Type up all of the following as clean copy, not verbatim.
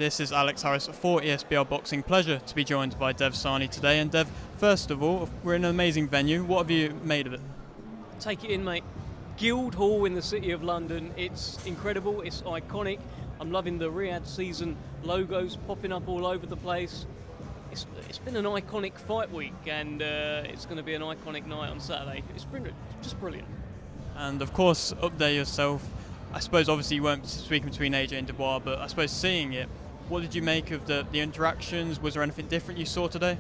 this is Alex Harris for ESBR Boxing. Pleasure to be joined by Dev Sahni today. And Dev, first of all, we're in an amazing venue. What have you made of it? Take it in, mate. Guildhall in the city of London. It's incredible, it's iconic. I'm loving the Riyadh season logos popping up all over the place. It's been an iconic fight week, and it's going to be an iconic night on Saturday. It's been just brilliant. And of course, up there yourself, I suppose obviously you weren't speaking between AJ and Dubois, but I suppose seeing it, what did you make of the interactions? Was there anything different you saw today?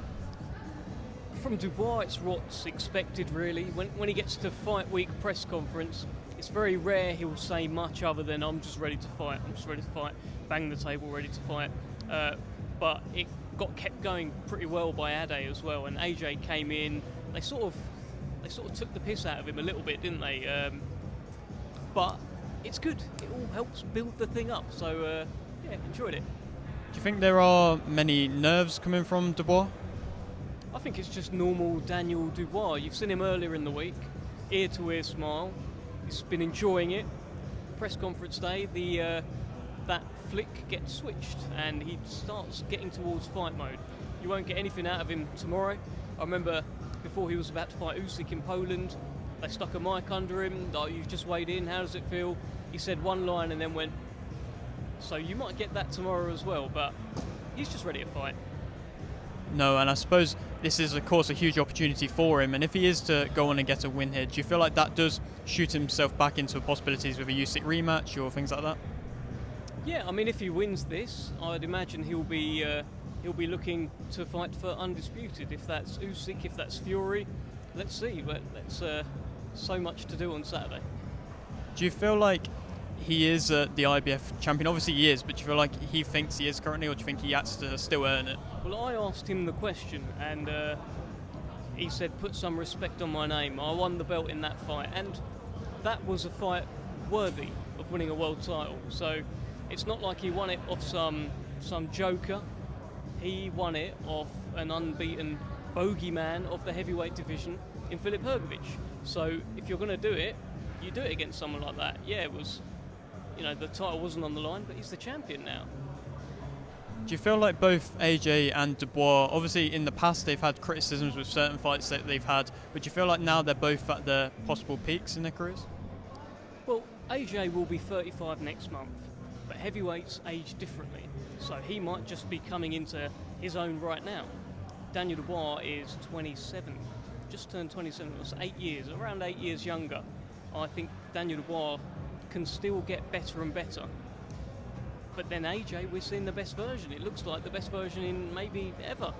From Dubois, it's what's expected, really. When he gets to fight week press conference, it's very rare he'll say much other than "I'm just ready to fight. I'm just ready to fight." Bang the table, ready to fight. But it got kept going pretty well by Ade as well, and AJ came in. They sort of took the piss out of him a little bit, didn't they? But it's good. It all helps build the thing up. So yeah, enjoyed it. Do you think there are many nerves coming from Dubois? I think it's just normal Daniel Dubois. You've seen him earlier in the week, ear-to-ear smile. He's been enjoying it. Press conference day, that flick gets switched and he starts getting towards fight mode. You won't get anything out of him tomorrow. I remember before he was about to fight Usyk in Poland, they stuck a mic under him. "Oh, you've just weighed in, how does it feel?" He said one line and then went. So you might get that tomorrow as well, but he's just ready to fight. No, and I suppose this is, of course, a huge opportunity for him. And if he is to go on and get a win here, do you feel like that does shoot himself back into possibilities with a Usyk rematch or things like that? Yeah, I mean, if he wins this, I'd imagine he'll be looking to fight for undisputed. If that's Usyk, if that's Fury, let's see. But that's so much to do on Saturday. Do you feel like he is the IBF champion? Obviously he is, but do you feel like he thinks he is currently, or do you think he has to still earn it? Well, I asked him the question, and he said, "Put some respect on my name. I won the belt in that fight," and that was a fight worthy of winning a world title. So it's not like he won it off some joker. He won it off an unbeaten bogeyman of the heavyweight division in Filip Hrgovic. So if you're going to do it, you do it against someone like that. Yeah, it was, the title wasn't on the line, but he's the champion now. Do you feel like both AJ and Dubois, obviously in the past they've had criticisms with certain fights that they've had, but do you feel like now they're both at their possible peaks in their careers? Well, AJ will be 35 next month, but heavyweights age differently, so he might just be coming into his own right now. Daniel Dubois is 27, just turned 27, that's 8 years, around 8 years younger. I think Daniel Dubois can still get better and better. But then AJ, we're seeing the best version. It looks like the best version in maybe ever.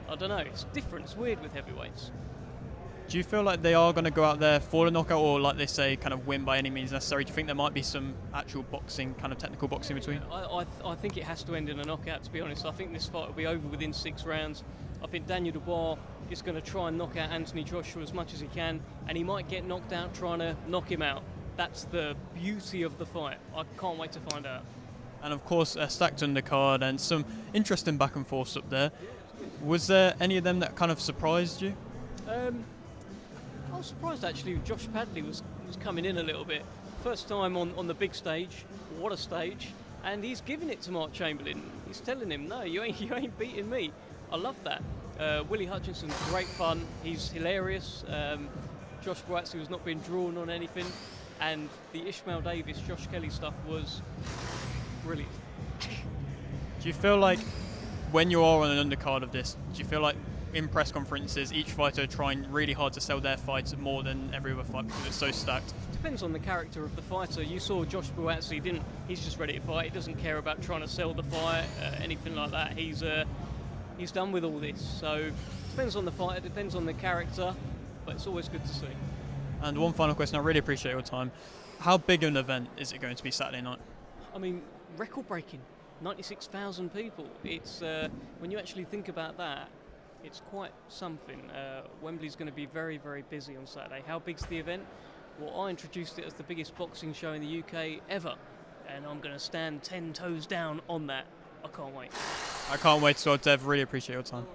I don't know, it's different, it's weird with heavyweights. Do you feel like they are going to go out there for a knockout, or like they say, kind of win by any means necessary? Do you think there might be some actual boxing, kind of technical boxing between? I think it has to end in a knockout, to be honest. I think this fight will be over within 6 rounds. I think Daniel Dubois is going to try and knock out Anthony Joshua as much as he can, and he might get knocked out trying to knock him out. That's the beauty of the fight. I can't wait to find out. And of course, a stacked undercard and some interesting back and forths up there. Was there any of them that kind of surprised you? I was surprised actually. Josh Padley was coming in a little bit. First time on the big stage. What a stage! And he's giving it to Mark Chamberlain. He's telling him, "No, you ain't beating me." I love that. Willie Hutchinson's great fun. He's hilarious. Josh Boatzy was not being drawn on anything, and the Ishmael Davis, Josh Kelly stuff was brilliant. Do you feel like when you are on an undercard of this, do you feel like in press conferences each fighter are trying really hard to sell their fights more than every other fight because it's so stacked? Depends on the character of the fighter. You saw Josh Boatzy, he's just ready to fight. He doesn't care about trying to sell the fight, anything like that. He's done with all this. So depends on the fighter, depends on the character, but it's always good to see. And one final question, I really appreciate your time. How big an event is it going to be Saturday night? I mean, record-breaking, 96,000 people. It's when you actually think about that, it's quite something. Wembley's going to be very, very busy on Saturday. How big's the event? Well, I introduced it as the biggest boxing show in the UK ever, and I'm going to stand 10 toes down on that. I can't wait. I can't wait to. Dev, really appreciate your time.